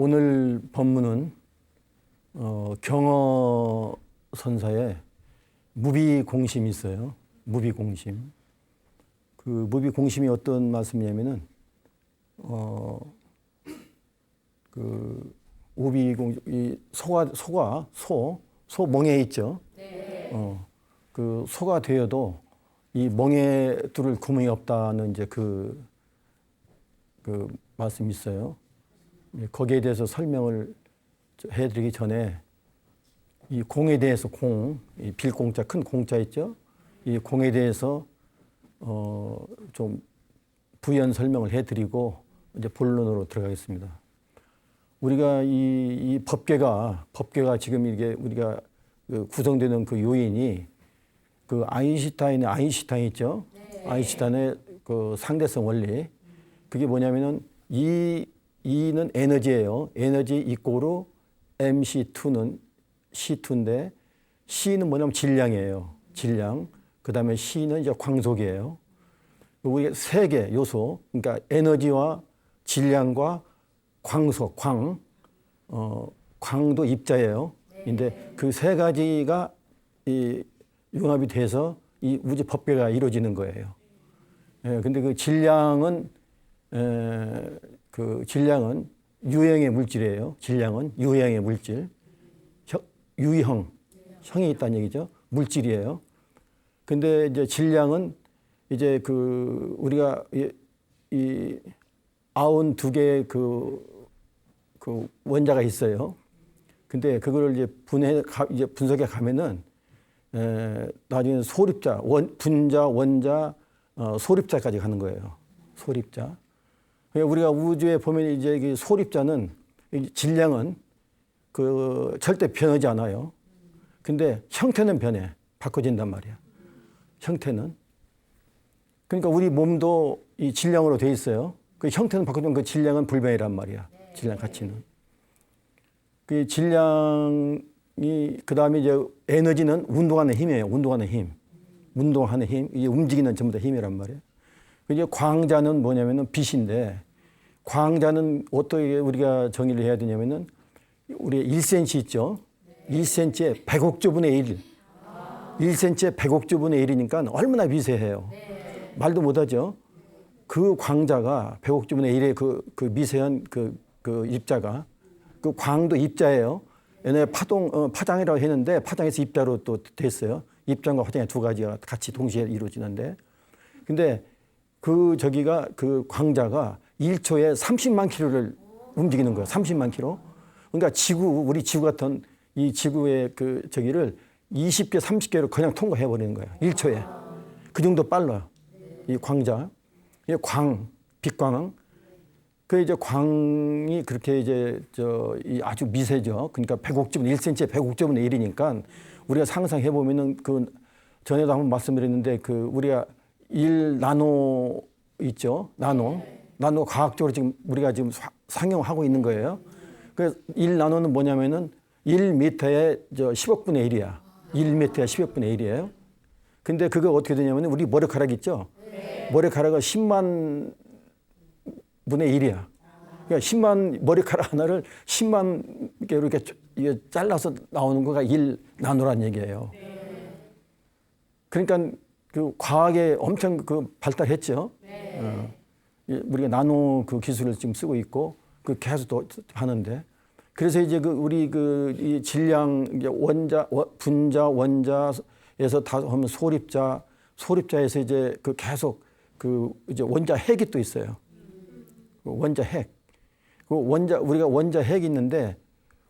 오늘 법문은 경어 선사에 무비공심이 있어요. 무비공심. 그 무비공심이 어떤 말씀이냐면은 그 오비공심, 이 소 멍에 있죠. 네. 그 소가 되어도 이 멍에 뚫을 구멍이 없다는 이제 그 말씀이 있어요. 거기에 대해서 설명을 해드리기 전에 이 공에 대해서 이 빌공자 큰 공자 있죠. 이 공에 대해서 좀 부연 설명을 해드리고 이제 본론으로 들어가겠습니다. 우리가 이 법계가 지금 이게 우리가 구성되는 그 요인이 그 아인슈타인 있죠. 네. 아인슈타인의 그 상대성 원리. 그게 뭐냐면은 E는 에너지예요. 에너지 이꼬르 MC2는 C2인데 C는 뭐냐면 질량이에요. 질량. 그다음에 C는 이제 광속이에요. 우리 세 개 요소. 그러니까 에너지와 질량과 광속, 광도 입자예요. 근데 그 세 가지가 이 융합이 돼서 이 우주 법계가 이루어지는 거예요. 예, 근데 그 질량은 유형의 물질이에요. 질량은 유형의 물질. 형이 있다는 얘기죠. 물질이에요. 근데 이제 질량은 이제 그 우리가 이 92개의 그 원자가 있어요. 근데 그거를 이제 이제 분석해 가면은 나중에 소립자, 분자, 원자, 소립자까지 가는 거예요. 소립자. 우리가 우주에 보면 이제 소립자는 질량은 그 절대 변하지 않아요. 근데 형태는 변해. 바꿔진단 말이야. 형태는. 그러니까 우리 몸도 이 질량으로 돼 있어요. 그 형태는 바꿔지면 그 질량은 불변이란 말이야. 질량 가치는. 그 질량이 그다음에 이제 에너지는 운동하는 힘이에요. 운동하는 힘. 이 움직이는 전부 다 힘이란 말이에요. 이제 광자는 뭐냐면은 빛인데 광자는 어떻게 우리가 정의를 해야 되냐면은 우리 1cm 있죠. 1cm에 100억 조분의 1. 1cm에 100억 조분의 1이니까 얼마나 미세해요. 말도 못하죠. 그 광자가 100억 조분의 1의 그 미세한 그 입자가 그 광도 입자예요. 옛날에 파장이라고 했는데 파장에서 입자로 또 됐어요. 입장과 화장의 두 가지가 같이 동시에 이루어지는데 근데 그 광자가 1초에 30만 킬로를 움직이는 거예요. 30만 킬로. 그러니까 우리 지구 같은 이 지구의 저기를 20개, 30개로 그냥 통과해 버리는 거예요. 1초에. 그 정도 빨라요. 이 광자. 이 빛광. 그 이제 광이 그렇게 이제 이 아주 미세죠. 그러니까 1cm에 100억제분의 1이니까 우리가 상상해 보면은 전에도 한번 말씀드렸는데 우리가 1나노 있죠. 나노 과학적으로 지금 우리가 지금 상용하고 있는 거예요. 그래서 1나노는 뭐냐면은 1m에 10억분의 1이야. 1m에 10억분의 1이에요. 근데 그거 어떻게 되냐면 우리 머리카락 있죠. 머리카락은 10만 분의 1이야. 그러니까 10만 머리카락 하나를 10만 개로 이렇게 잘라서 나오는 거가 1나노란 얘기예요. 그러니까 그 과학에 엄청 발달했죠. 우리가 나노 기술을 지금 쓰고 있고 계속 또 하는데 그래서 이제 우리 이 질량 이제 분자 원자에서 다 하면 소립자에서 이제 계속 이제 원자 핵이 또 있어요. 원자 핵. 우리가 원자 핵이 있는데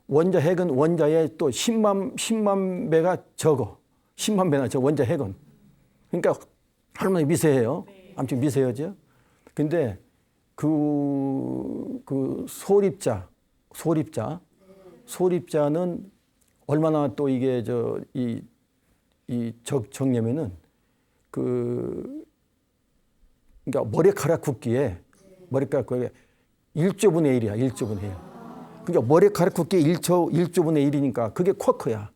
원자 핵은 원자의 또 10만 배가 적어. 10만 배나 적어 원자 핵은. 그러니까 얼마나 미세해요. 아무튼 미세하죠. 근데 소립자는 얼마나 또 이게 적냐면은 그러니까 머리카락 굵기에 1조분의 1이야. 1조분의 1. 그러니까 머리카락 굵기에 1조분의 1이니까 그게 쿼크야.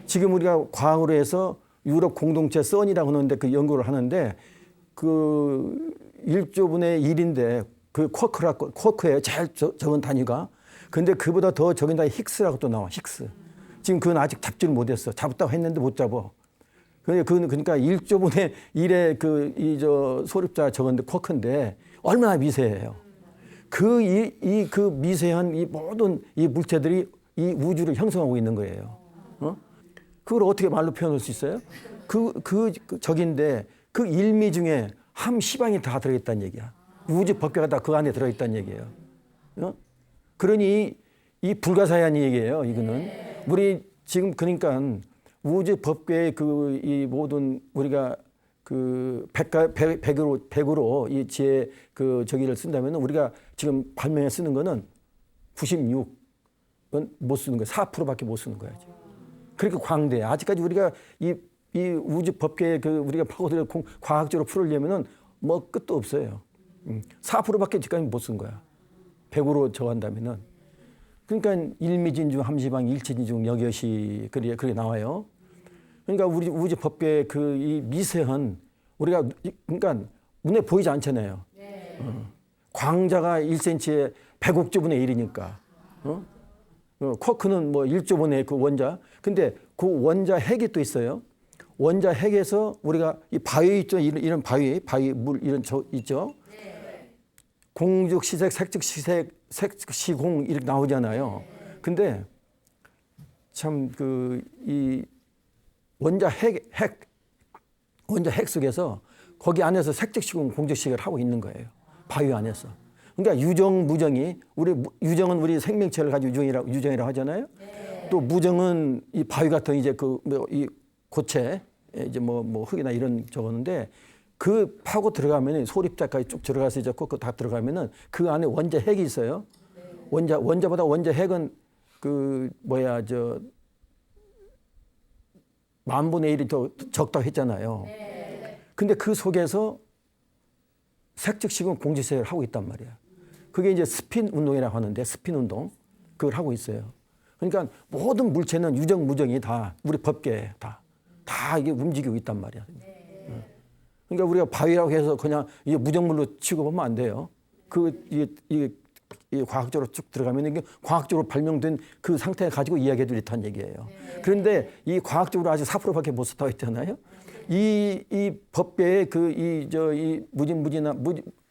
지금 우리가 과학으로 해서 유럽 공동체 선이라고 하는데 연구를 하는데 1조분의 1인데 쿼크예요. 제일 적은 단위가. 근데 그보다 더 저긴다 힉스라고 또 나와. 힉스. 지금 그건 아직 잡지를 못했어. 잡았다고 했는데 못 잡아. 그러니까 1조분의 1의 저 소립자 저건데 쿼크인데 얼마나 미세해요. 그 미세한 이 모든 이 물체들이 이 우주를 형성하고 있는 거예요. 그걸 어떻게 말로 표현할 수 있어요? 적인데 그 일미 중에 한 시방이 다 들어있다는 얘기야. 우주 법계가 다 그 안에 들어있다는 얘기예요. 그러니 이 불가사의한 얘기예요. 이거는 우리 지금 그러니까 우주 법계의 이 모든 우리가 백으로 이 지혜 저기를 쓴다면 우리가 지금 발명에 쓰는 거는 96은 못 쓰는 거야. 4%밖에 못 쓰는 거야. 그렇게 광대. 아직까지 우리가 이 우주 법계의 우리가 파고들 과학적으로 풀으려면은 뭐 끝도 없어요. 4%밖에 지금까지 못 쓴 거야. 100으로 정한다면은. 그러니까 일미진중 함시방 일체진중 여겨시 그게 나와요. 그러니까 우리 우주 법계의 이 미세한 우리가 그러니까 눈에 보이지 않잖아요. 광자가 1cm에 100억조분의 1이니까. 쿼크는 뭐 1조분의 그 원자. 근데 그 원자 핵이 또 있어요. 원자 핵에서 우리가 이 바위 있죠. 이런 바위 물 이런 있죠. 공죽 시색, 색즉 시색, 색시공 이렇게 나오잖아요. 근데 참 이 원자 핵 속에서 거기 안에서 색즉시공, 공적식을 하고 있는 거예요. 바위 안에서. 그러니까 유정, 무정이 유정은 우리 생명체를 가지고 유정이라고 하잖아요. 또 무정은 이 바위 같은 이제 이 고체 이제 뭐 흙이나 이런 저거는데 그 파고 들어가면 소립자까지 쭉 들어가서 이제 꼭 다 들어가면은 그 안에 원자 핵이 있어요. 원자보다 원자 핵은 만분의 1이 더 적다고 했잖아요. 근데 그 속에서 색즉시공 공지색을 하고 있단 말이야. 그게 이제 스핀 운동이라고 하는데 스핀 운동 그걸 하고 있어요. 그러니까 모든 물체는 유정 무정이 다 우리 법계에 다 이게 움직이고 있단 말이야. 그러니까 우리가 바위라고 해서 그냥 이게 무정물로 취급하면 안 돼요. 이게 과학적으로 쭉 들어가면 이게 과학적으로 발명된 그 상태 가지고 이야기해 드렸다는 얘기예요. 그런데 이 과학적으로 아직 4%밖에 못 썼다고 했잖아요. 이 법계의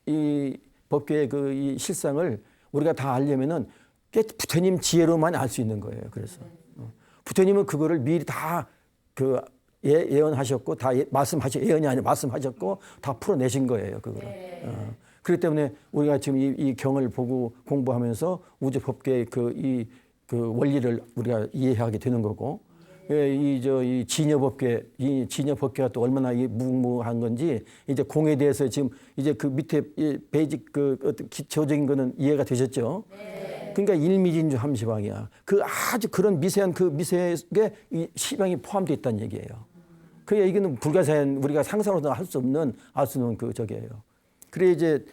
이 법계의 이 실상을 우리가 다 알려면은 부처님 지혜로만 알 수 있는 거예요. 그래서 부처님은 그거를 미리 다 예언하셨고 다 예언이 아니라 말씀하셨고 다 풀어내신 거예요. 그거를. 그렇기 때문에 우리가 지금 이 경을 보고 공부하면서 우주 법계의 이 원리를 우리가 이해하게 되는 거고, 이 진여법계가 또 얼마나 무궁무한 건지 이제 공에 대해서 지금 이제 그 밑에 베이직 어떤 기초적인 거는 이해가 되셨죠? 그러니까 일미진주 함시방이야. 아주 그런 미세한 미세하게 이 시방이 포함되어 있다는 얘기예요. 그게 이거는 불가사의한 우리가 상상으로도 할 수 없는 알 수 없는 저게예요. 그래 이제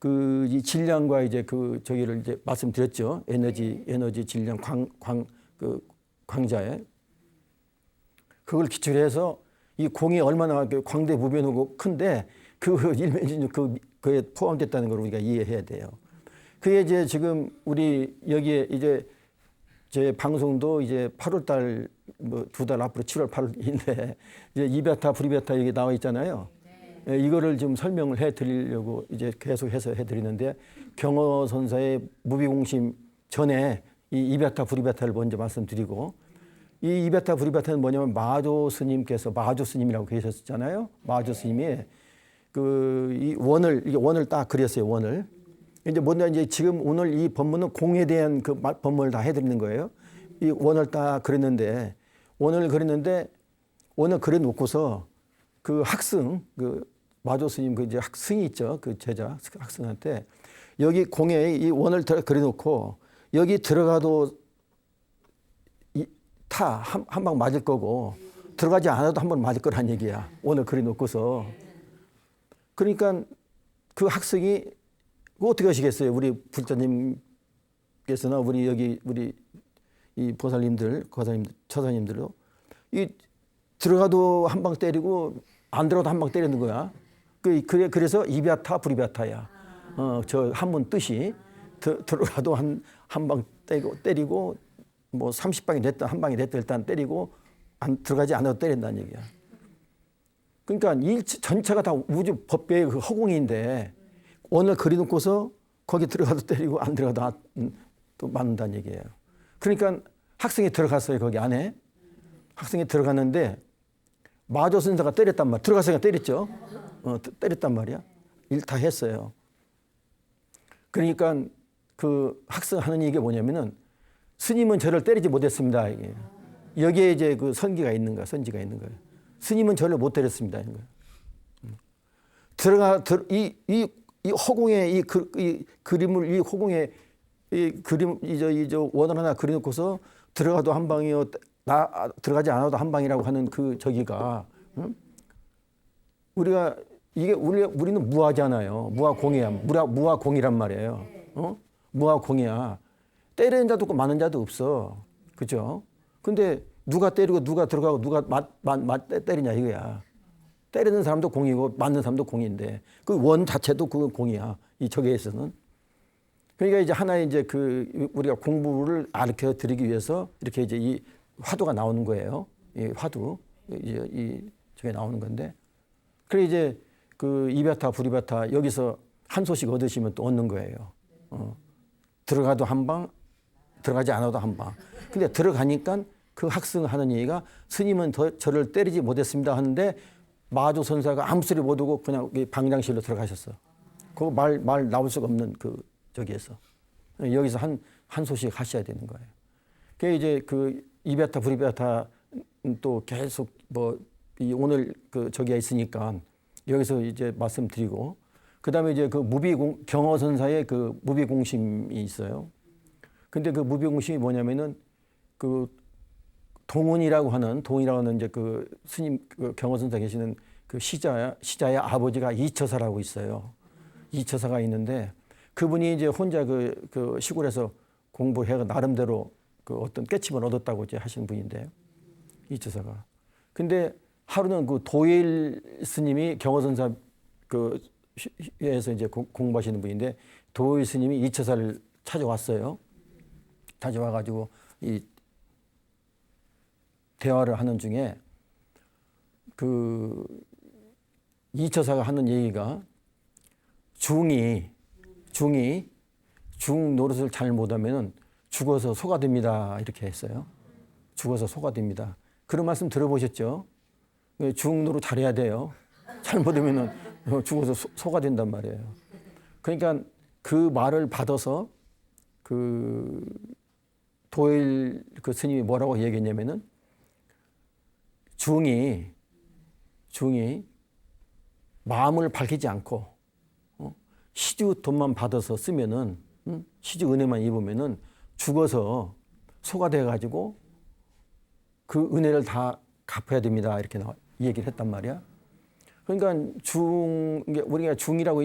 이 질량과 이제 저기를 이제 말씀드렸죠. 에너지 질량 광자에 그걸 기초로 해서 이 공이 얼마나 광대무변하고 큰데 일면진주 그에 포함됐다는 걸 우리가 이해해야 돼요. 그게 이제 지금 우리 여기에 이제 제 방송도 이제 8월달 뭐 2달 앞으로 7월 8일인데 이제 이베타 브리베타 여기 나와 있잖아요. 이거를 좀 설명을 해드리려고 이제 계속해서 해드리는데 경어선사의 무비공심 전에 이 이베타 브리베타를 먼저 말씀드리고 이 이베타 브리베타는 뭐냐면 마조 스님이라고 계셨잖아요. 마조 스님이 이 원을 딱 그렸어요. 원을. 이제 지금 오늘 이 법문은 공에 대한 법문을 다 해드리는 거예요. 이 원을 딱 그렸는데 원을 그려놓고서 학승 마조 스님 이제 학승이 있죠. 제자 학승한테 여기 공에 이 원을 그려놓고 여기 들어가도 한 방 맞을 거고 들어가지 않아도 한 번 맞을 거란 얘기야. 원을 그려놓고서. 그러니까 그 학승이 어떻게 하시겠어요? 우리 불자님께서나 우리 이 보살님들, 처사님들도 들어가도 한 방 때리고 안 들어가도 한 방 때리는 거야. 그래서 이베타 브리베타야. 저 한문 뜻이 들어가도 한 방 때리고 뭐 30방이 됐든 한 방이 됐든 일단 때리고 안 들어가지 않아도 때린다는 얘기야. 그러니까 이 전체가 다 우주 법배의 그 허공인데 원을 그려놓고서 거기 들어가도 때리고 안 들어가도 또 맞는다는 얘기예요. 그러니까 학생이 들어갔어요. 거기 안에. 학생이 들어갔는데 마조선사가 때렸단 말이야. 들어가서 때렸죠. 때렸단 말이야. 일 다 했어요. 그러니까 그 학생 하는 얘기가 뭐냐면은 스님은 저를 때리지 못했습니다. 이게. 여기에 이제 그 선지가 있는 거예요. 스님은 저를 못 때렸습니다. 이런 거예요. 이 허공에 이 그림을 이 허공에 이 그림 저 원을 하나 그려놓고서 들어가도 한 방이요, 들어가지 않아도 한 방이라고 하는 그 저기가 우리가 이게 우리는 무아잖아요. 무아공이야. 무아공이란 말이에요. 무아공이야. 때리는 자도 없고 맞는 자도 없어. 그죠? 근데 누가 때리고 누가 들어가고 누가 때리냐 이거야. 때리는 사람도 공이고 맞는 사람도 공인데 그 원 자체도 그 공이야. 이 저기에서는. 그러니까 이제 하나의 이제 그 우리가 공부를 가르쳐 드리기 위해서 이렇게 이제 이 화두가 나오는 거예요. 이 화두. 이 저게 나오는 건데. 그래 이제 그 이베타 부리베타 여기서 한 소식 얻으시면 또 얻는 거예요. 들어가도 한 방, 들어가지 않아도 한 방. 근데 들어가니까 그 학생하는 얘기가 스님은 저를 때리지 못했습니다 하는데 마조 선사가 아무 소리 못 하고 그냥 방장실로 들어가셨어. 그 말 나올 수가 없는 그 저기에서 여기서 한 소식 하셔야 되는 거예요. 그 이제 그 이베타 부리베타 또 계속 뭐 오늘 그 저기에 있으니까 여기서 이제 말씀드리고 그다음에 이제 그 경허선사의 그 무비공심이 있어요. 근데 그 무비공심이 뭐냐면은 그 동이라고 하는 이제 그 스님 그 경허선사 계시는 그 시자의 아버지가 이처사라고 있어요. 이처사가 있는데 그분이 이제 혼자 그 시골에서 공부해가 나름대로 그 어떤 깨침을 얻었다고 이제 하시는 분인데 이처사가. 근데 하루는 그 도일 스님이 경허선사 에서 이제 공부하시는 분인데 도일 스님이 이처사를 찾아왔어요. 찾아와가지고 이 대화를 하는 중에 그 이처사가 하는 얘기가 중 노릇을 잘 못하면 죽어서 소가 됩니다. 이렇게 했어요. 죽어서 소가 됩니다. 그런 말씀 들어보셨죠? 중 노릇 잘해야 돼요. 잘못하면 죽어서 소가 된단 말이에요. 그러니까 그 말을 받아서 그 도일 그 스님이 뭐라고 얘기했냐면은 중이 마음을 밝히지 않고 시주 돈만 받아서 쓰면은 시주 은혜만 입으면은 죽어서 소가 돼가지고 그 은혜를 다 갚아야 됩니다. 이렇게 얘기를 했단 말이야. 그러니까 우리가 중이라고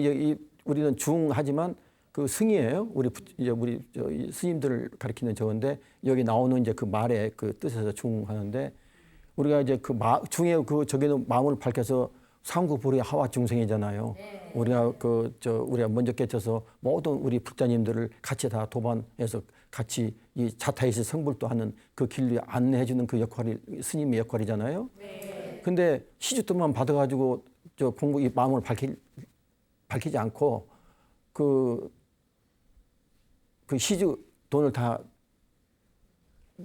우리는 중하지만 그 승이에요. 우리 스님들을 가리키는 저건데 여기 나오는 이제 그 말의 그 뜻에서 중하는데 우리가 이제 그 중에 그 저기는 마음을 밝혀서 상구불의 하와 중생이잖아요. 네. 우리가 우리가 먼저 깨쳐서 모든 우리 불자님들을 같이 다 도반해서 같이 이 자타이시 성불도 하는 그 길로 안내해주는 그 역할이 스님의 역할이잖아요. 네. 근데 시주돈만 받아가지고 이 마음을 밝히지 않고 그 시주 돈을 다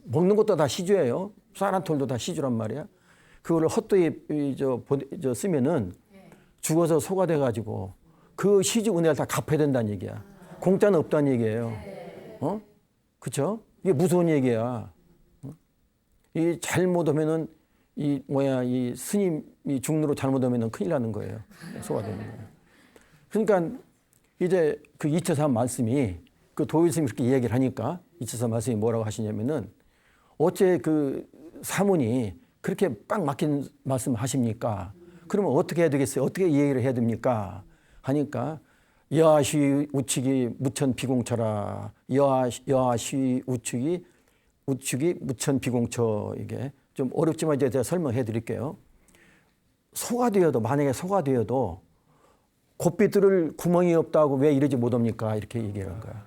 먹는 것도 다 시주예요. 쌀한 톨도 다 시주란 말이야. 그거를 헛되이 쓰면은 죽어서 소가 돼가지고 그 시주 은혜를 다 갚아야 된다는 얘기야. 공짜는 없다는 얘기예요. 그쵸? 이게 무서운 얘기야. 이 잘못하면은 이 스님이 중로로 잘못하면은 큰일 나는 거예요. 소가 되는 거예요. 그러니까 이제 그 이처사 말씀이 그 도일 스님이 그렇게 이야기를 하니까 이처사 말씀이 뭐라고 하시냐면은 어째 그 사문이 그렇게 꽉 막힌 말씀 하십니까? 그러면 어떻게 해야 되겠어요? 어떻게 이야기를 해야 됩니까? 하니까 여하시 우측이 무천 비공처라. 여하시 우측이 무천 비공처. 이게 좀 어렵지만 이제 제가 설명해 드릴게요. 만약에 소가 되어도 곱비 뚫을 구멍이 없다고 왜 이러지 못합니까? 이렇게 얘기하는 거야.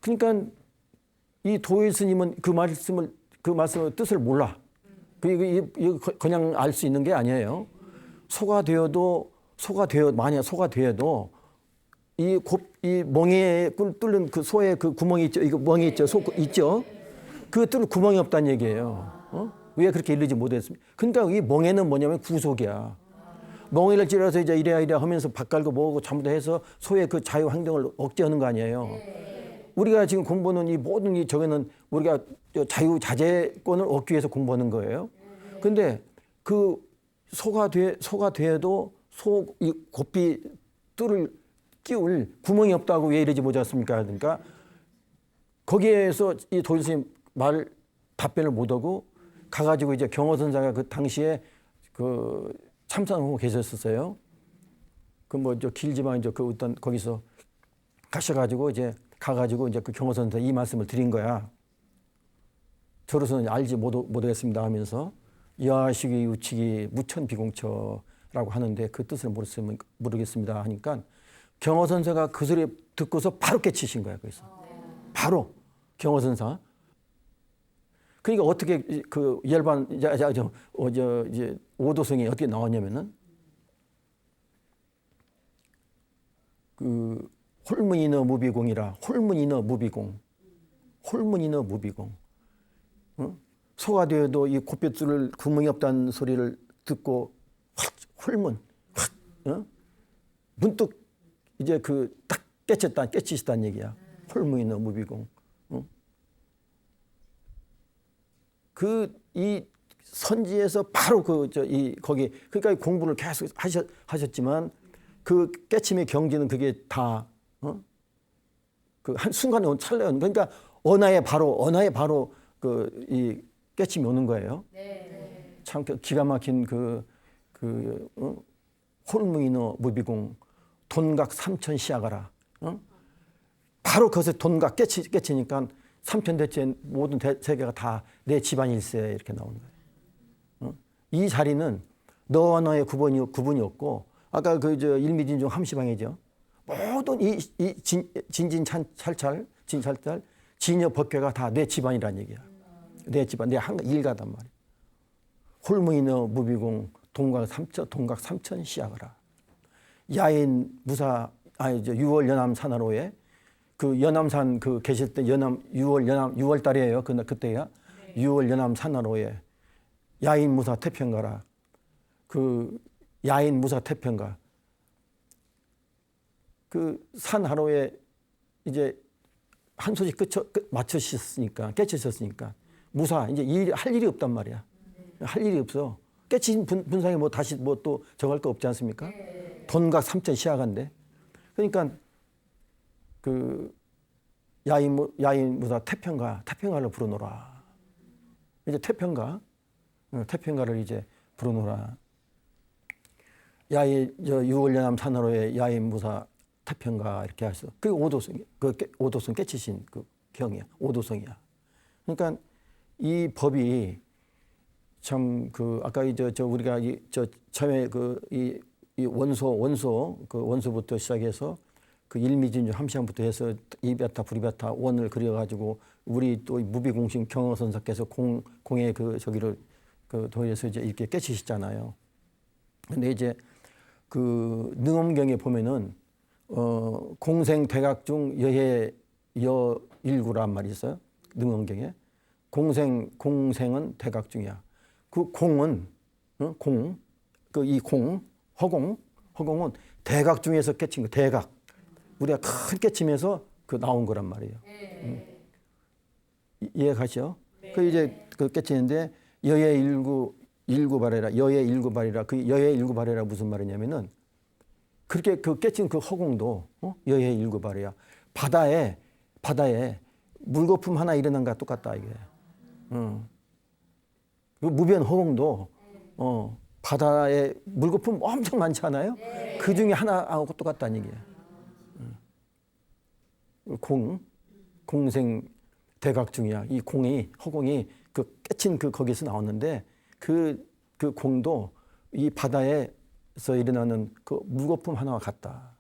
그러니까 이 도일 스님은 그 말씀의 뜻을 몰라. 이거 그냥 알 수 있는 게 아니에요. 만약 소가 되어도 이 멍에에 뚫는 그 소의 그 구멍이 있죠. 이거 멍이 있죠. 소 있죠. 그 뚫을 구멍이 없다는 얘기예요. 왜 그렇게 이르지 못했습니까? 그러니까 이 멍에는 뭐냐면 구속이야. 멍에를 찔러서 이제 이래 하면서 밥 갈고 뭐고 잘못해서 소의 그 자유 행동을 억제하는 거 아니에요. 우리가 지금 공부하는 이 모든 이 저거는 우리가 자유 자재권을 얻기 위해서 공부하는 거예요. 근데 그 소가 되어도 이 고삐 뚫을 끼울 구멍이 없다고 왜 이러지 못했습니까? 그러니까 거기에서 이 도일스님 말 답변을 못하고 가가지고 이제 경허선사가 그 당시에 그 참선하고 계셨었어요. 그 뭐 저 길지만 이제 그 어떤 거기서 가셔가지고 이제 가가지고 이제 그 경허선사 이 말씀을 드린 거야. 저로서는 알지 못하겠습니다 하면서 여하시기 우치기 무천비공처라고 하는데 그 뜻을 모르겠습니다 하니까 경허선사가 그 소리 듣고서 바로 깨치신 거야. 그래서 바로 경허선사. 그러니까 어떻게 그 열반 이제 오도성이 어떻게 나왔냐면은 그 홀문이너 무비공이라 홀문이너 무비공 소가 되어도 이 콧뼈줄을 구멍이 없다는 소리를 듣고 홀문 문득 이제 그 딱 깨치셨다는 얘기야. 홀문이너 무비공. 이 선지에서 바로 거기 그러니까 공부를 계속 하셨지만 그 깨침의 경지는 그게 다 그 한 순간에 온 찰나요. 그러니까 언하에 바로 그 이 깨침이 오는 거예요. 참 기가 막힌 홀무이너 무비공 돈각 삼천 시아가라. 바로 거기서 돈각 깨치니까 삼천대째 모든 세계가 다 내 집안일세 이렇게 나오는 거예요. 이 자리는 너와 너의 구분이 없고 아까 그 일미진중 함시방이죠. 모든 이 진진찰찰 진여 법궤가 다 내 집안이란 얘기야. 내 집안 내 한 일가단 말이야. 홀무이너 무비공 동각 삼천 시아가라. 야인 무사 유월 연암 산하로에 그 연암산 그 계실 때 유월 달이에요. 그때야. 6월 연암 산하로에 야인 무사 태평가라. 그 야인 무사 태평가. 그 산하로에 이제 한 소식 마치셨으니까 깨치셨으니까 무사 이제 할 일이 없단 말이야. 할 일이 없어. 깨친 분상에 뭐 다시 뭐 또 정할 거 없지 않습니까? 돈각 삼천 시아간데. 그러니까 그 야인 무사 태평가를 부르노라. 이제 태평가를 이제 부르노라. 유월 연암 산하로에 야인 무사 태평가 이렇게 해서 그게 오도성 깨치신 그 경이야. 오도성이야. 그러니까 이 법이 참 그 아까 우리가 처음에 이 원소부터 시작해서 그 일미진주 함시장부터 해서 이베타 브리베타 원을 그려가지고 우리 또 무비공신 경허선사께서 공의 그 저기를 그 도에서 이제 이렇게 깨치시잖아요. 근데 이제 그 능엄경에 보면은 공생 대각 중 여해 여일구란 말이 있어요. 능엄경에 공생은 대각 중이야. 그 공은 허공은 대각 중에서 깨친 거. 대각. 우리가 큰 깨침에서 그 나온 거란 말이에요. 이해 가시죠? 그 이제 그 깨치는데 여해 일구 발해라. 그 여해 일구 발해라 무슨 말이냐면은 그렇게 그 깨친 그 허공도 여해 일구 발해야. 바다에 물거품 하나 일어난 거와 똑같다 이게. 그 무변 허공도 바다에 물거품 엄청 많잖아요. 그 중에 하나하고 똑같다는 얘기예요. 공생 대각 중이야. 이 허공이 그 깨친 그 거기서 나왔는데 그 공도 이 바다에서 일어나는 그 물거품 하나와 같다.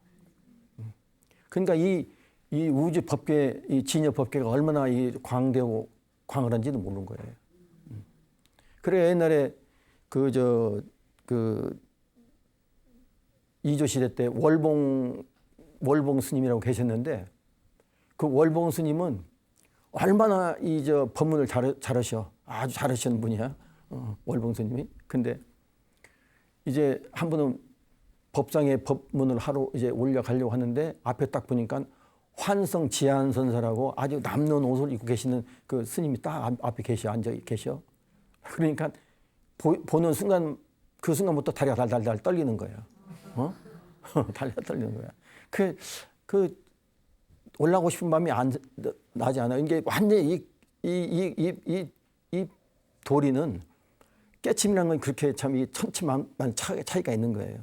그러니까 이 이 우주 법계, 이 진여 법계가 얼마나 이 광대고 광활한지도 모르는 거예요. 그래 옛날에 그 이조 시대 때 월봉 스님이라고 계셨는데 그 월봉 스님은 얼마나 이 법문을 잘하셔. 아주 잘하시는 분이야. 월봉 스님이. 근데 이제 한 번은 법상에 법문을 하러 이제 올려가려고 하는데 앞에 딱 보니까 환성 지안선사라고 아주 남는 옷을 입고 계시는 그 스님이 딱 앞에 앉아 계셔. 그러니까 보는 순간 그 순간부터 다리가 달달달 떨리는 거예요. 다리가 떨리는 거야. 그 올라가고 싶은 마음이 나지 않아. 이게 완전히 이 도리는 깨침이라는 건 그렇게 참 이 천치만만 차이가 있는 거예요.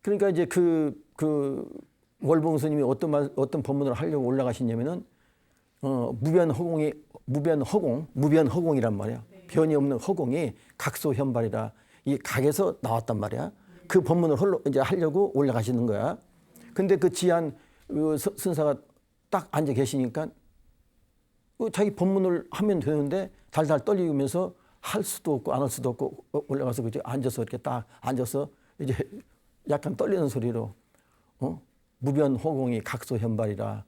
그러니까 이제 그 월봉 스님이 어떤 법문을 하려고 올라가시냐면은 무변허공이란 말이야. 변이 없는 허공이 각소현발이라 이 각에서 나왔단 말이야. 그 법문을 이제 하려고 올라가시는 거야. 근데 그 지한 선사가 딱 앉아 계시니까 자기 법문을 하면 되는데 달달 떨리면서 할 수도 없고 안 할 수도 없고 올라가서 그저 앉아서 이렇게 딱 앉아서 이제 약간 떨리는 소리로 무변호공이 각소현발이라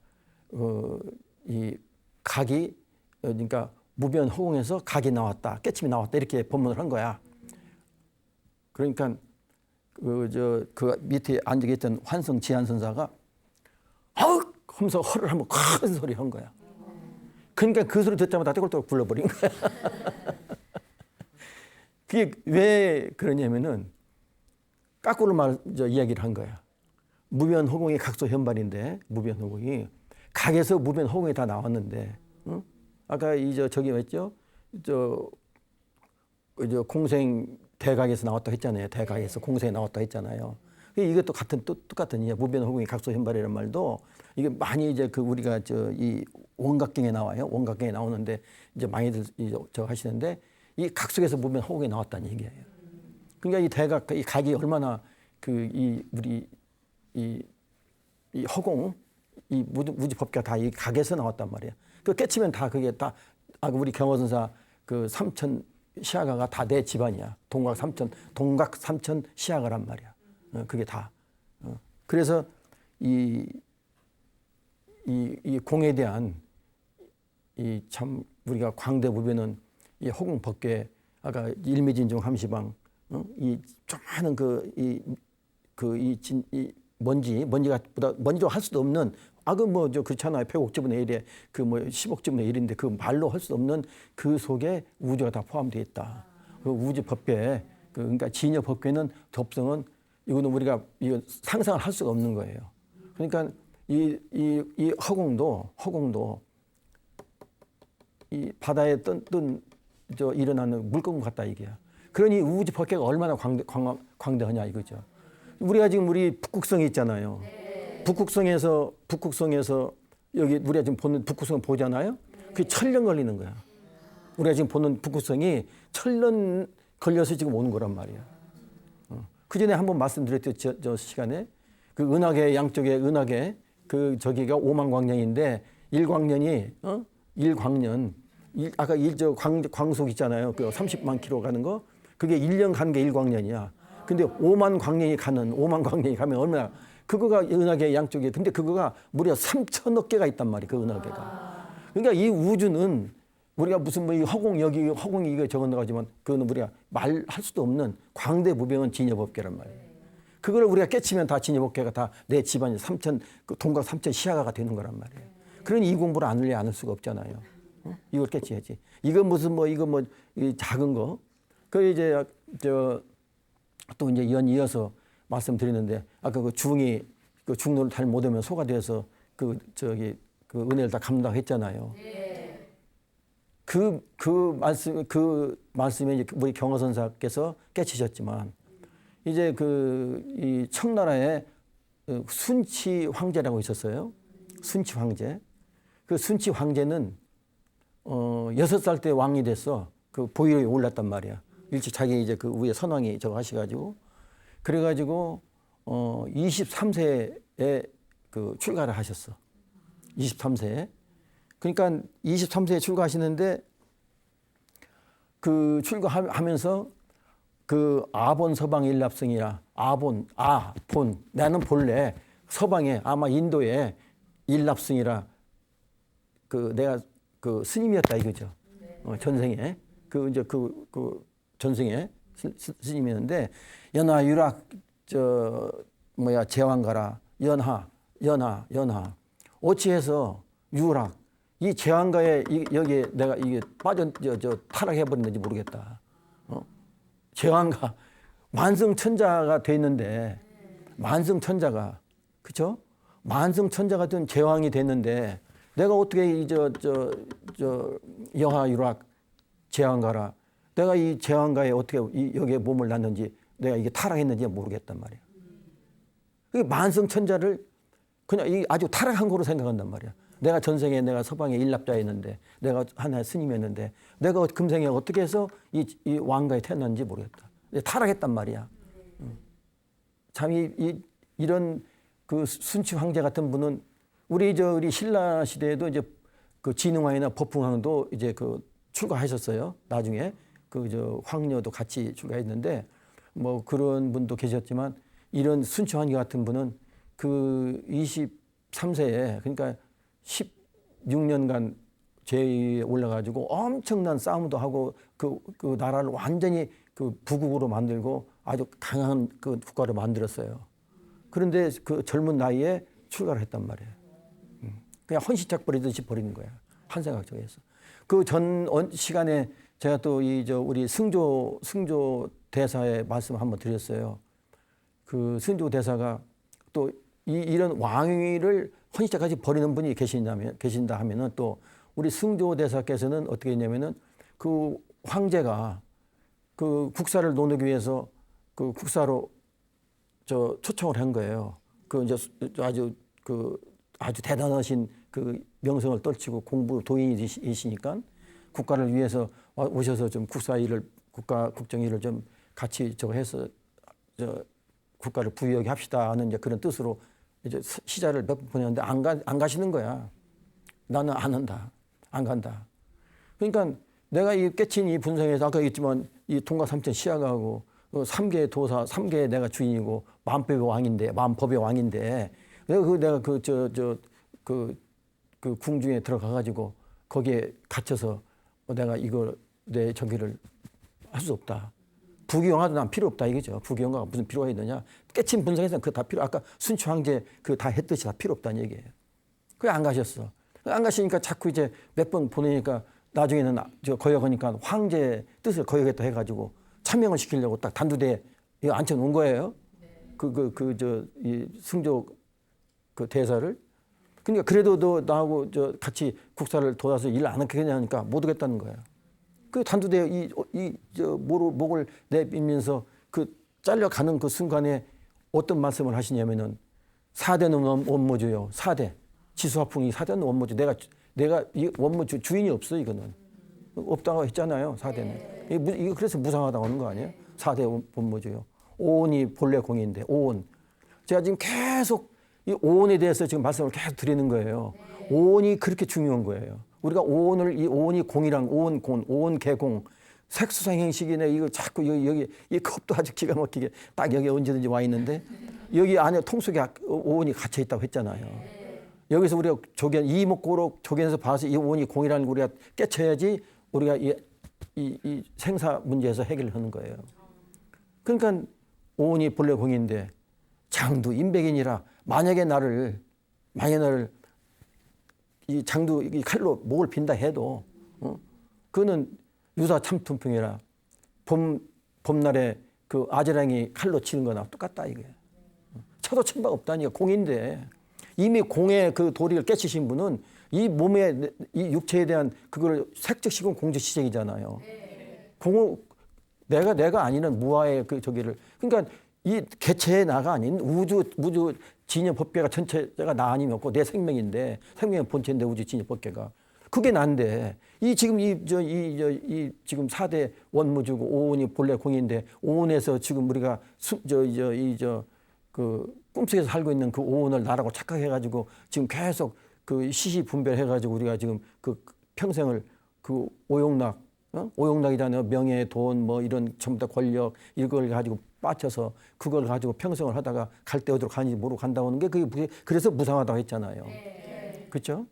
이 각이 그러니까 무변호공에서 각이 나왔다 깨침이 나왔다 이렇게 법문을 한 거야. 그러니까 그 밑에 앉아 있던 환성 지한선사가 아우 하면서 허를 한번 큰 소리 한 거야. 그러니까 그 소리 듣자마자 떼굴떼굴 굴러버린 거야. 그게 왜 그러냐면은 까꾸로 이야기를 한 거야. 무변호공이 각소현발인데 무변호공이 각에서 무변호공이 다 나왔는데 아까 저기 했죠? 공생 대각에서 나왔다 했잖아요. 대각에서 공생에 나왔다 했잖아요. 이것도 똑같은 이야. 무변호공이 각소현발이라는 말도 이게 많이 이제 우리가 이 원각경에 나와요. 원각경에 나오는데 이제 많이들 하시는데 이 각 속에서 무변호공이 나왔다는 얘기예요. 그러니까 이 대각, 이 각이 얼마나 우리 이 허공, 이 우주 법계가 다 이 각에서 나왔단 말이에요. 그 깨치면 다 그게 다 우리 경허선사 그 삼천 시아가가 다 내 집안이야. 동각 삼천 시아가란 말이야. 그게 다. 그래서 이 공에 대한 이 참 우리가 광대무변은 이 허공 법계 아까 일미진중 함시방 이 조그마한 먼지로 할 수도 없는 그렇잖아요. 100억제분의 1에 10억제분의 1인데 그 말로 할 수 없는 그 속에 우주가 다 포함되어 있다. 그 우주 법계 그러니까 진여 법계는 법성은 이거는 우리가 상상을 할 수가 없는 거예요. 그러니까 이 허공도 이 바다에 일어나는 물고기 같다 이게야. 그러니 우주 법계가 얼마나 광대하냐 이거죠. 우리가 지금 우리 북극성이 있잖아요. 북극성에서 여기 우리가 지금 보는 북극성 보잖아요. 그게 천년 걸리는 거야. 우리가 지금 보는 북극성이 천년 걸려서 지금 오는 거란 말이야. 그 전에 한번 말씀드렸죠. 저 시간에 그 은하계 양쪽에 은하계 저기가 5만 광년인데 1광년이 1광년 아까 광속 있잖아요. 그 30만 킬로 가는 거 그게 1년 가는 게 1광년이야. 근데 5만 광년이 가면 얼마나 그거가 은하계 양쪽에 근데 그거가 무려 3천억 개가 있단 말이야. 그 은하계가. 그러니까 이 우주는 우리가 무슨 이 허공이 이거 적어 나가지만 그거는 우리가 말할 수도 없는 광대무변은 진여법계란 말이에요. 그걸 우리가 깨치면 다 진여법계가 다 내 집안이 동각 3천 시야가가 되는 거란 말이에요. 그러니 이 공부를 안 할 수가 없잖아요. 이걸 깨치야지. 이거 무슨 이 작은 거. 그 이제 또 이제 이어서 말씀드리는데 아까 그 중이 중로를 잘 못 오면 소가 돼서 그 은혜를 다 감당했잖아요. 그 말씀에 이제 우리 경허선사께서 깨치셨지만 이제 이 청나라에 순치 황제라고 있었어요. 순치 황제. 그 순치 황제는 6살 때 왕이 됐어. 그 보위에 올랐단 말이야. 일찍 자기 이제 그 위에 선왕이 저거 하셔가지고 그래가지고 23세에 그 출가를 하셨어. 23세에. 그러니까 23세에 출가하시는데 그 출가하면서 그 아본 서방 일납승이라 아본 나는 본래 서방에 아마 인도에 일납승이라 그 내가 그 스님이었다 이거죠. 전생에 그 이제 그 전생에 스님이었는데 연하 유락 제왕가라 연하 어찌해서 유락 이 제왕가에 여기에 내가 이게 타락해 버렸는지 모르겠다. 제왕가 만성천자가 돼 있는데 만성천자가 그렇죠? 만성천자가 된 제왕이 됐는데 내가 어떻게 여하 유락 제왕가라 내가 이 제왕가에 어떻게 여기에 몸을 놨는지 내가 이게 타락했는지 모르겠단 말이야. 그 만성천자를 그냥 아주 타락한 거로 생각한단 말이야. 내가 전생에 내가 서방의 일납자였는데 내가 하나의 스님이었는데 내가 금생에 어떻게 해서 이 왕가에 태어났는지 모르겠다. 타락했단 말이야. 참 이런 그 순치 황제 같은 분은 우리 신라 시대에도 이제 그 진흥왕이나 법흥왕도 이제 그 출가하셨어요. 나중에 그 황녀도 같이 출가했는데 뭐 그런 분도 계셨지만 이런 순치 황제 같은 분은 그 23세에 그러니까 16년간 제위에 올라가지고 엄청난 싸움도 하고 그 나라를 완전히 그 부국으로 만들고 아주 강한 그 국가를 만들었어요. 그런데 그 젊은 나이에 출가를 했단 말이에요. 그냥 헌시작 버리듯이 버리는 거야. 한생각 쪽에서. 그 전 시간에 제가 또 우리 승조 대사의 말씀 한번 드렸어요. 그 승조 대사가 또 이런 왕위를 헌시작까지 버리는 분이 계신다 하면은 또 우리 승조 대사께서는 어떻게 했냐면은 그 황제가 그 국사를 노리기 위해서 그 국사로 초청을 한 거예요. 그 이제 아주 대단하신 그 명성을 떨치고 공부 도인이시니까 국가를 위해서 오셔서 좀 국정 일을 좀 같이 해서 국가를 부유하게 합시다 하는 이제 그런 뜻으로 이제 시자를 몇 번 보냈는데 안 가시는 거야. 나는 안 한다. 안 간다. 그러니까 내가 이 깨친 이 분성에서 아까 얘기했지만 이 통과삼천 시야가하고 3개 도사, 3개 내가 주인이고 만법의 왕인데 만법의 왕인데 내가 그 궁중에 들어가 가지고 거기에 갇혀서 내가 이거 내 저기를 할 수 없다. 부귀영화도 난 필요 없다 이거죠. 부귀영화가 무슨 필요가 있느냐. 깨친 분성에서는 그거 다 필요. 아까 순추 황제 그 다 했듯이 다 필요 없다는 얘기예요. 그게 안 가셨어. 안 가시니까 자꾸 이제 몇 번 보내니까 나중에는 거역하니까 황제 뜻을 거역했다 해가지고 참명을 시키려고 딱 단두대에 이거 앉혀놓은 거예요. 이 승조 그 대사를. 그러니까 그래도 너 나하고 같이 국사를 도와서 일 안 하겠냐니까 못 하겠다는 거야. 그 단두대에 목을 내밀면서 그 잘려가는 그 순간에 어떤 말씀을 하시냐면은 4대는 원모주요. 4대. 지수화풍이 4대는 원모주. 내가 이 원모주 주인이 없어 이거는. 없다고 했잖아요. 4대는. 이거 그래서 무상하다고 하는 거 아니에요? 4대 원모주요. 오온이 본래 공인데 오온. 제가 지금 계속 이 오온에 대해서 지금 말씀을 계속 드리는 거예요. 오온이 그렇게 중요한 거예요. 우리가 오온을 이 오온이 공이랑 오온 개공 색수상행식이네 이거 자꾸 여기 이 컵도 아주 기가 막히게 딱 여기 언제든지 와 있는데 여기 안에 통속에 오온이 갇혀 있다고 했잖아요. 여기서 우리가 이목고로 조견에서 봐서 이 오온이 공이라는 걸 우리가 깨쳐야지 우리가 이 생사 문제에서 해결을 하는 거예요. 그러니까 오온이 본래 공인데 장두 임백이니라 만약에 나를 이 장두 이 칼로 목을 빈다 해도 그거는 유사 참통풍이라 봄날에 그 아재랑이 칼로 치는 거나 똑같다 이거예요. 쳐도 친 바가 없다니까 공인데 이미 공의 그 도리를 깨치신 분은 이 몸의 이 육체에 대한 그걸 색적시공 공적시적이잖아요. 공을 내가 아니는 무아의 그 저기를 그러니까 이 개체의 나가 아닌 우주 진여 법계가 전체가 나 아니면 없고 내 생명인데 생명의 본체인데 우주 진여 법계가 그게 난데 이 지금 지금 4대 원무주고 오온이 본래 공인데 오온에서 지금 우리가 그 꿈속에서 살고 있는 그 오온을 나라고 착각해가지고 지금 계속 그 시시 분별해가지고 우리가 지금 그 평생을 그 오용락, 오용락이잖아요. 명예, 돈, 뭐 이런 전부 다 권력 이걸 가지고 빠쳐서 그걸 가지고 평생을 하다가 갈 때 어디로 가는지 모르고 간다고 하는 게 그게 그래서 무상하다고 했잖아요. 그렇죠?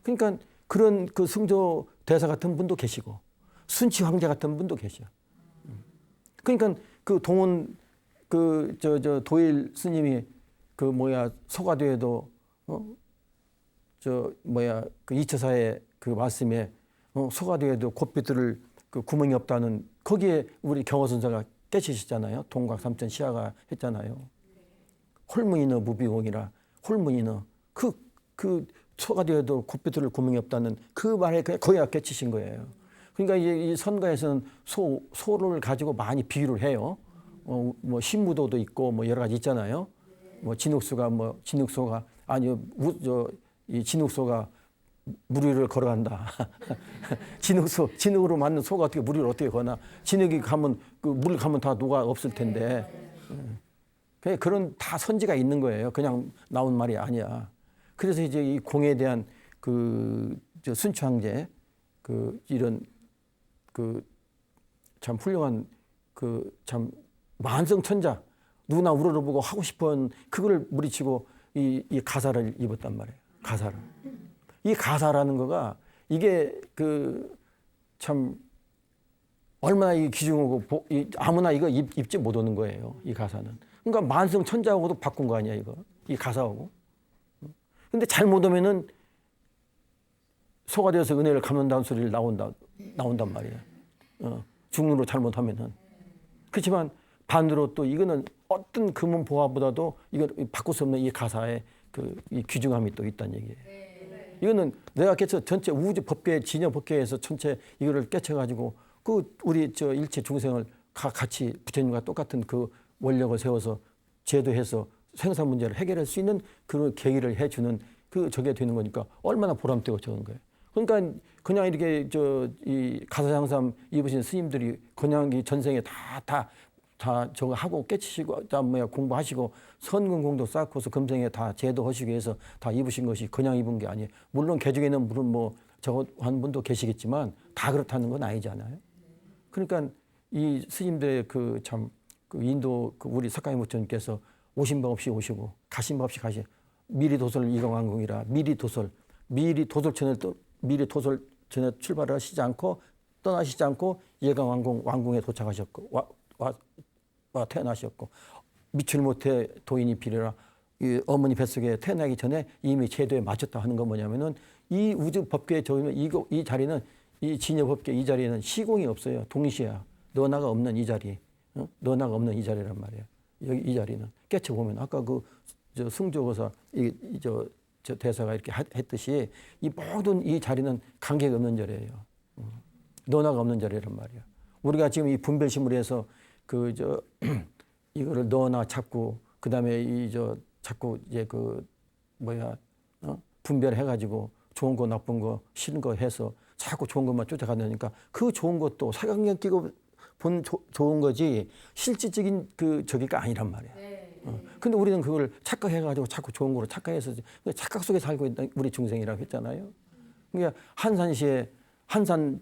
그러니까 그런 그 승조 대사 같은 분도 계시고 순치 황제 같은 분도 계셔. 그러니까 그 동원 그 저 도일 스님이 그 뭐야 소가도에도 그 이처사의 그 말씀에 소가도에도 곱비들을 그 구멍이 없다는 거기에 우리 경허선사가 깨치셨잖아요. 동각삼천 시아가 했잖아요. 홀문이너 무비공이라 홀문이너 그 소가도에도 곱비들을 구멍이 없다는 그 말에 거기가 깨치신 거예요. 그러니까 이 선가에서는 소를 가지고 많이 비유를 해요. 뭐 신무도도 있고 뭐 여러 가지 있잖아요. 뭐 진흙소가 아니 이 진흙소가 물 위를 걸어간다. 진흙으로 만든 소가 어떻게 물 위를 어떻게 거나? 진흙이 가면 그 물 가면 다 녹아 없을 텐데. 그런 다 선지가 있는 거예요. 그냥 나온 말이 아니야. 그래서 이제 이 공에 대한 그 순추황제 그 이런 그 참 훌륭한 그 참 만성천자 누구나 우러러보고 하고 싶은 그거를 물리치고 이 가사를 입었단 말이에요. 가사를. 이 가사라는 거가 이게 그 참 얼마나 이 귀중하고 아무나 이거 입지 못하는 거예요. 이 가사는. 그러니까 만성천자하고도 바꾼 거 아니야 이거. 이 가사하고. 근데 잘못 오면은 소가 되어서 은혜를 갚는다는 소리를 나온단 말이에요. 중문으로 잘못하면은. 그렇지만 반대로 또 이거는 어떤 금은 보화보다도 이건 바꿀 수 없는 이 가사에 이 귀중함이 또 있다는 얘기예요. 이거는 내가 깨쳐 전체 우주 법계, 진여 법계에서 전체 이거를 깨쳐가지고 그 우리 저 일체 중생을 같이 부처님과 똑같은 그 원력을 세워서 제도해서 생산 문제를 해결할 수 있는 그런 계기를 해주는 그 저게 되는 거니까 얼마나 보람되고 좋은 거예요. 그러니까 그냥 이렇게 이 가사장삼 입으신 스님들이 그냥 이 전생에 다 저거 하고 깨치시고 공부하시고 선근공도 쌓고서 금생에 다 제도하시기 위해서 다 입으신 것이 그냥 입은 게 아니에요. 물론 개중에는 물론 뭐 저거 한 분도 계시겠지만 다 그렇다는 건 아니잖아요. 그러니까 이 스님들의 그 인도 우리 석가모니 부처님께서 오신 바 없이 오시고 가신 바 없이 가시 미리 도설 이강왕궁이라 미리 도설전에 출발을 하시지 않고 떠나시지 않고 예강왕궁에 도착하셨고 태어나셨고 미칠 못해 도인이 비례라 이 어머니 뱃속에 태어나기 전에 이미 제도에 맞췄다 하는 건 뭐냐면은 이 우주 법계에 저희는 이 자리는 이 진여 법계 이 자리에는 시공이 없어요. 동시야. 너나가 없는 이 자리. 너나가 없는 이 자리란 말이에요. 여기 이 자리는 깨쳐 보면 아까 저 승조거사 저 대사가 이렇게 했듯이 이 모든 이 자리는 관계가 없는 자리예요. 너나가 없는 자리란 말이에요. 우리가 지금 이 분별심을 해서 이거를 너나 찾고 그다음에 자꾸 이제 분별해가지고 좋은 거 나쁜 거 싫은 거 해서 자꾸 좋은 것만 쫓아가려니까 그 좋은 것도 사각력 끼고 본 좋은 거지 실질적인 저기가 아니란 말이야. 근데 우리는 그걸 착각해가지고 자꾸 좋은 거로 착각해서 착각 속에 살고 있는 우리 중생이라고 했잖아요. 그러니까 한산시에 한산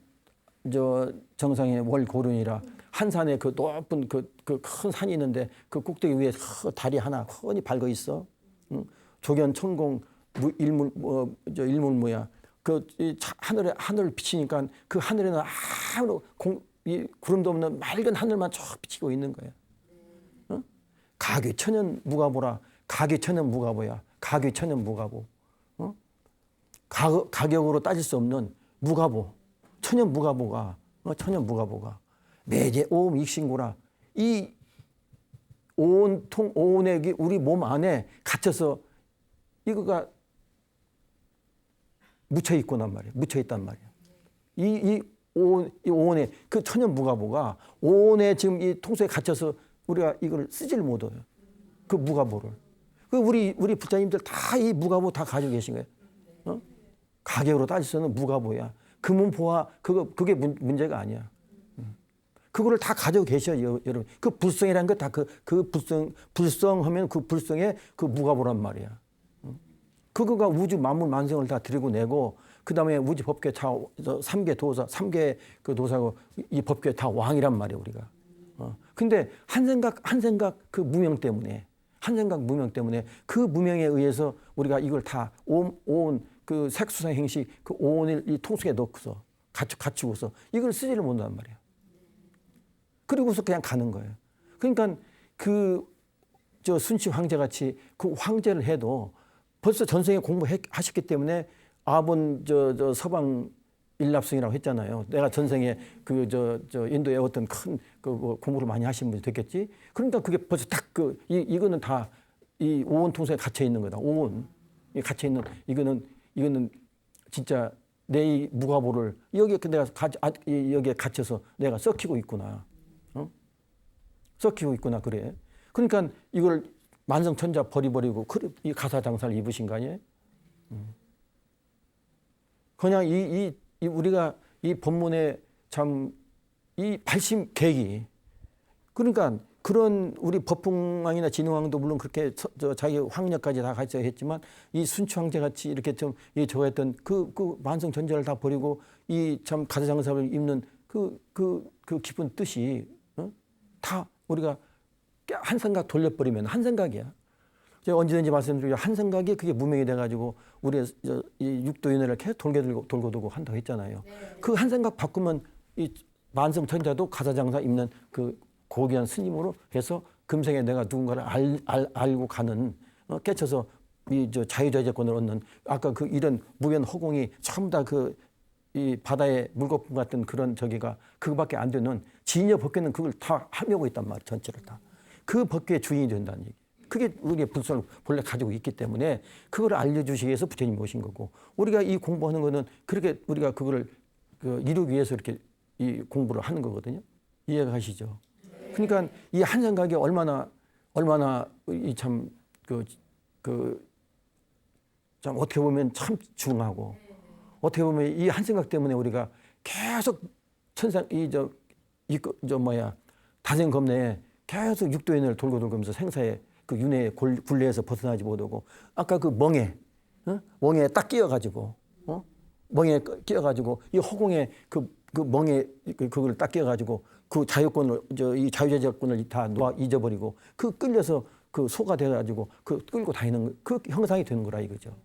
정상의 월고른이라 한산에 그 높은 그 큰 산이 있는데 그 꼭대기 위에 달이 하나 훤히 밝아 있어. 조견 천공 일물 뭐야 하늘을 비치니까 그 하늘에는 아무 구름도 없는 맑은 하늘만 쫙 비치고 있는 거야. 가귀천연 무가보라. 가귀천연 무가보야. 가귀천연 무가보. 가격으로 따질 수 없는 무가보. 천연 무가보가 매제 오음 익신고라. 이 오온의 우리 몸 안에 갇혀서 이거가 묻혀 있고난 말이야. 묻혀 있단 말이야. 이 오온의 그 천연 무가보가 오온에 지금 이 통속에 갇혀서 우리가 이걸 쓰질 못해요. 그 무가보를. 우리 부처님들 다 이 무가보 다 가지고 계신 거예요. 가격으로 따질 수 없는 무가보야. 금은 보화 그게 문제가 아니야. 그거를 다 가지고 계셔요, 여러분. 그 불성이라는 거 다 불성하면 그 불성의 그 무가보란 말이야. 그거가 우주 만물 만성을 다 들여내고 그다음에 우주 법계 다 3개 도사, 3개 그 도사고 이 법계 다 왕이란 말이에요, 우리가. 근데 한 생각 그 무명 때문에 한 생각 무명 때문에 그 무명에 의해서 우리가 이걸 다 온 그 색수상 행식 그 오온을 이 통속에 넣고서 갖추고서 이걸 쓰지를 못한단 말이에요. 그리고서 그냥 가는 거예요. 그러니까 그 저 순치 황제 같이 그 황제를 해도 벌써 전생에 공부하셨기 때문에 아본 저 서방 일납승이라고 했잖아요. 내가 전생에 그 저 인도에 어떤 큰 그 공부를 많이 하신 분이 됐겠지. 그러니까 그게 벌써 딱 그 이거는 다 이 오온 통속에 갇혀 있는 거다. 오온 갇혀 있는 이거는 진짜 내 이 무가보를 여기에 내가 여기에 갇혀서 내가 썩히고 있구나. 썩히고 있구나 그래. 그러니까 이걸 만성천자 버리고 이 가사장사를 입으신 거 아니에요? 그냥 우리가 이 법문에 참 이 발심 계기 그러니까 그런 우리 법풍왕이나 진흥왕도 물론 그렇게 자기 황력까지 다 같이 했지만 이 순추황제 같이 이렇게 좀 저했던 그 만성천자를 다 버리고 이 참 가사장사를 입는 그 깊은 뜻이 다 우리가 한 생각 돌려버리면 한 생각이야. 제가 언제든지 말씀드리죠. 한 생각이 그게 무명이 돼가지고 우리의 이 육도윤회를 계속 돌고 한다고 했잖아요. 그 한 생각 바꾸면 이 만성천자도 가사장사 입는 그 고귀한 스님으로 해서 금생에 내가 누군가를 알고 가는 깨쳐서 이 자유자재권을 얻는 아까 그 이런 무변 허공이 전부 다 그 이 바다의 물거품 같은 그런 저기가 그거밖에 안 되는 진여 법계는 그걸 다 함유하고 있단 말이에요. 전체를 다. 그 법계의 주인이 된다는 얘기. 그게 우리의 불성을 본래 가지고 있기 때문에 그걸 알려주시기 위해서 부처님이 오신 거고 우리가 이 공부하는 거는 그렇게 우리가 그거를 이루기 위해서 이렇게 이 공부를 하는 거거든요. 이해가 가시죠? 그러니까 이 한 생각이 얼마나 이 참 참 어떻게 보면 참 중하고 어떻게 보면 이 한 생각 때문에 우리가 계속 다생겁내에 계속 육도윤회를 돌고 면서 생사의 그 윤회의 굴레에서 벗어나지 못하고 아까 그 멍에 딱 끼어가지고 멍에 끼어가지고 이 허공에 그 멍에 그걸 딱 끼어가지고 그 자유권을 이 자유자재권을 다 잊어버리고 그 끌려서 그 소가 돼가지고 그 끌고 다니는 그 형상이 되는 거라 이거죠.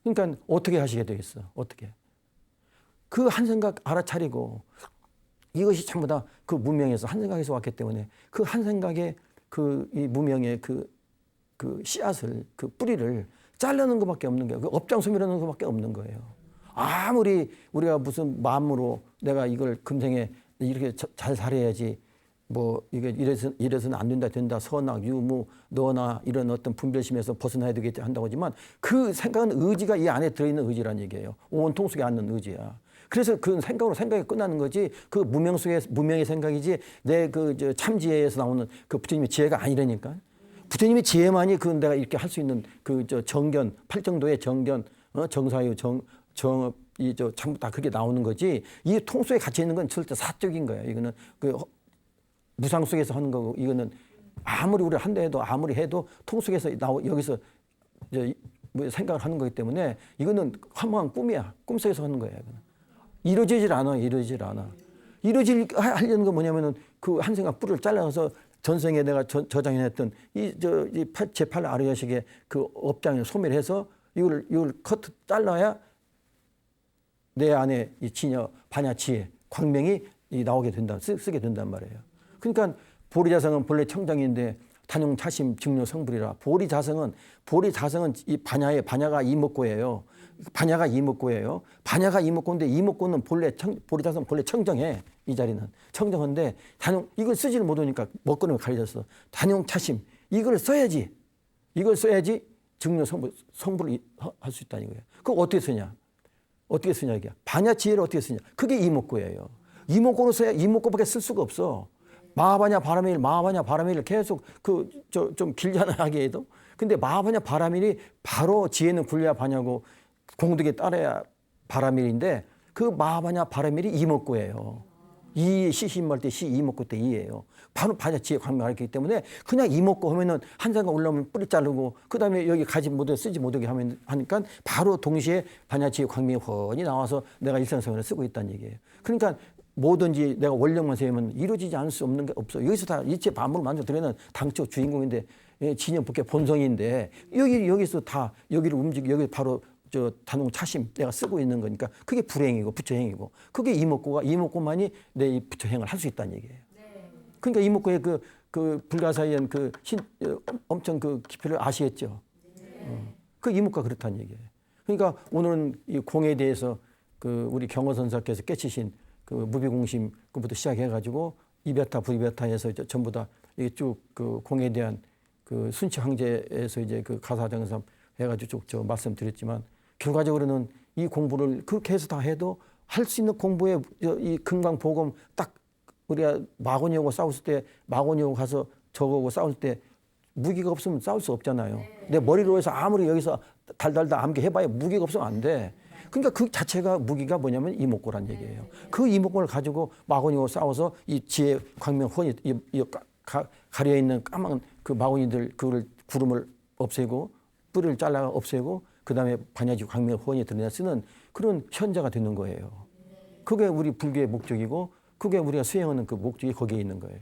그러니까 어떻게 하시게 되겠어? 어떻게? 그 한 생각 알아차리고 이것이 전부 다 그 무명에서 한 생각에서 왔기 때문에 그 한 생각의 그 이 무명의 그 씨앗을 그 뿌리를 자르는 것밖에 없는 거예요. 그 업장소멸하는 것밖에 없는 거예요. 아무리 우리가 무슨 마음으로 내가 이걸 금생에 이렇게 잘 살아야지 뭐 이게 이래서는 안 된다 선악 유무 너나 이런 어떤 분별심에서 벗어나야 되겠지 한다고 하지만 그 생각은 의지가 이 안에 들어있는 의지란 얘기예요. 온 통속에 앉는 의지야. 그래서 그 생각으로 생각이 끝나는 거지 그 무명 속에 무명의 생각이지 내 그 참지혜에서 나오는 그 부처님의 지혜가 아니라니까. 부처님의 지혜만이 그 내가 이렇게 할 수 있는 그 정견 팔정도의 정견 정사유 정업 전부 다 그게 나오는 거지. 이 통속에 갇혀 있는 건 절대 사적인 거야. 이거는 그 무상 속에서 하는 거고 이거는 아무리 우리 한다 해도 아무리 해도 통속에서 여기서 뭐 생각을 하는 거기 때문에 이거는 허망한 꿈이야. 꿈속에서 하는 거야. 이루어지질 않아. 하려는 건 뭐냐면은 그 한 생각 뿔을 잘라서 전생에 내가 저장해놨던 제8 아르여식의 그 업장을 소멸해서 이걸 커트 잘라야 내 안에 이 진여 반야 지혜 광명이 나오게 된다. 쓰게 된단 말이에요. 그러니까 보리자성은 본래 청정인데 단용차심 증료 성불이라. 보리자성은 이 반야가 이목고예요. 반야가 이목고인데 이목고는 보리자성 본래 청정해. 이 자리는 청정한데 이걸 쓰지를 못하니까 먹거리를 가려졌어. 단용차심 이걸 써야지 증료 성불을 할 수 있다는 거예요. 그거 어떻게 쓰냐 이게 반야 지혜를 어떻게 쓰냐. 그게 이목고예요. 이목고로 써야 이목고밖에 쓸 수가 없어. 마하바냐 바라밀을 계속 좀 길잖아 하기에도. 근데 마하바냐 바라밀이 바로 지혜는 굴려야 바냐고 공덕에 따라야 바라밀인데 그 마하바냐 바라밀이 이목고예요. 이 시심할 때 시, 이목구 때 이예요. 바로 반야지혜 광명을 가르치기 때문에 그냥 이목구 하면은 한 장가 올라오면 뿌리 자르고 그다음에 여기 가지 못하게 쓰지 못하게 하니까 바로 동시에 반야지혜 광명이 훤히 나와서 내가 일상생활을 쓰고 있다는 얘기예요. 그러니까 뭐든지 내가 원령만 세우면 이루어지지 않을 수 없는 게 없어. 여기서 다 이체 만물을 만들어내는 당초 주인공인데 진영 법계 본성인데 여기서 다 여기를 움직이고 여기 바로 저 단홍 차심 내가 쓰고 있는 거니까 그게 불행이고 부처행이고 그게 이목구만이 내 이 부처행을 할 수 있다는 얘기예요. 그러니까 이목구의 그 불가사의한 엄청 그 깊이를 아시겠죠. 그 이목구가 그렇다는 얘기예요. 그러니까 오늘은 이 공에 대해서 그 우리 경허선사께서 깨치신 그 무비공심 그부터 시작해가지고 이베타 부이베타에서 전부 다 이게 쭉 그 공에 대한 그 순치 황제에서 이제 그 가사정삼 해가지고 쭉 저 말씀드렸지만 결과적으로는 이 공부를 그렇게 해서 다 해도 할 수 있는 공부에 이 금강보검 딱 우리가 마고니하고 싸웠을 때 마고니하고 가서 저거하고 싸울 때 무기가 없으면 싸울 수 없잖아요. 내 머리로 해서 아무리 여기서 달달달 암기 해봐야 무기가 없으면 안 돼. 그러니까 그 자체가 무기가 뭐냐면 이목구란 얘기예요. 그 이목구를 가지고 마고니하고 싸워서 이 지혜 광명 훤히 가려 있는 까만 그 마고니들 그걸 구름을 없애고 뿌리를 잘라 없애고 그다음에 반야지 광명 훤히 드러내 쓰는 그런 현자가 되는 거예요. 그게 우리 불교의 목적이고 그게 우리가 수행하는 그 목적이 거기에 있는 거예요.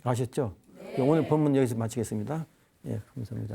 아셨죠? 오늘 본문 여기서 마치겠습니다. 예, 감사합니다.